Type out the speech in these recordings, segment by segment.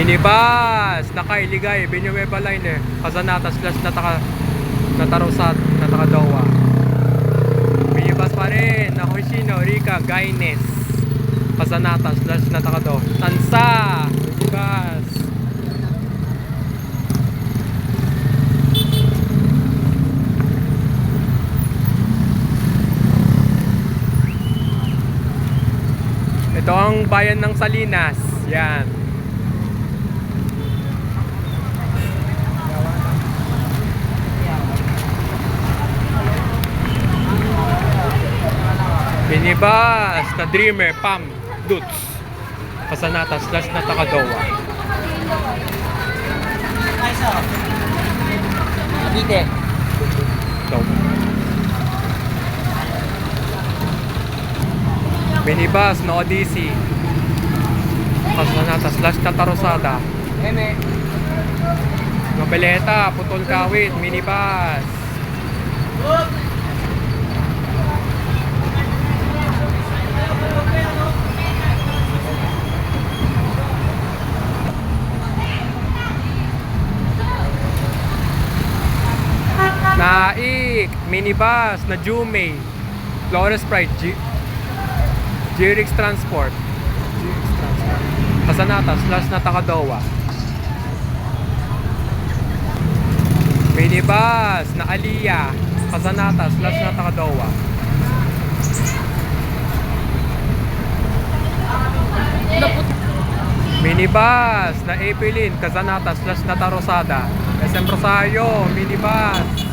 Minibus na Kailigay, Villanueva Liner, Casanata slash Natarosat, Natakadowa. Minibus pa rin na Hoshino, Rica, Gaines, Casanata slash Natakadowa. Tansa, minibus. Ito ang bayan ng Salinas. Yan. Minibus na Dreamer, Pam, Duts, Casanata slash Natakadowa. Ite. So, minibus na Odyssey, Casanata slash Natarosada. Eme. Nobeleta, Putol Kawit, minibus. Naik, minibus na Jume, Flores Pride, Jirix Transport, Casanata slash Natakadowa. Minibus na Aliyah, Casanata slash Natakadowa. Minibus na Epilin, Casanata slash Natarosada. SM Rosario, minibus.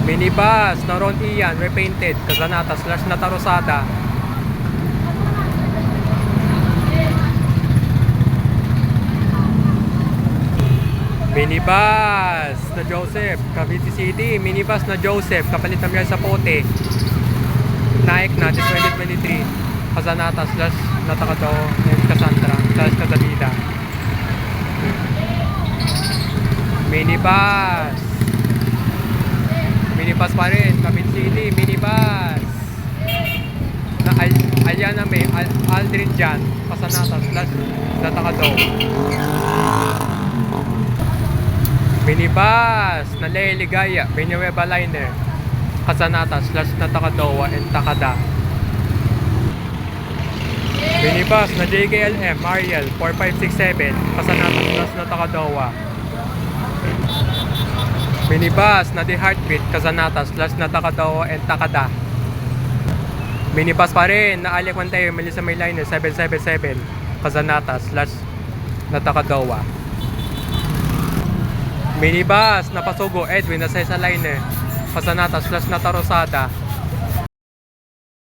Minibus na Ron Ian, repainted, Casanata slash Natarosada. Minibus na Joseph, Cavite City. Minibus na Joseph, kapalit na sa Pote. Nike na, 2023. Casanata slash Natakadowa and Cassandra slash Casalida. Minibus. Minibus pa rin, Cavite City. Minibus na Aliana May, Aldrin Jan, Casanata slash Natakadowa. Minibus na Lea Ligaya, Villanueva Liner, Casanata slash Natakadowa and Takada. Minibus na JKLM, Mariel, 4567, Casanata slash Natakadowa. Minibus na The Heartbeat, Casanata slash Natakadowa and Takada. Minibus pa rin na Alec Manteo, Melissa May Liner, 777, Casanata slash Natakadowa. Minibus na Pasugo, Edwin na Cesa Liner, Casanata slash Natarosada.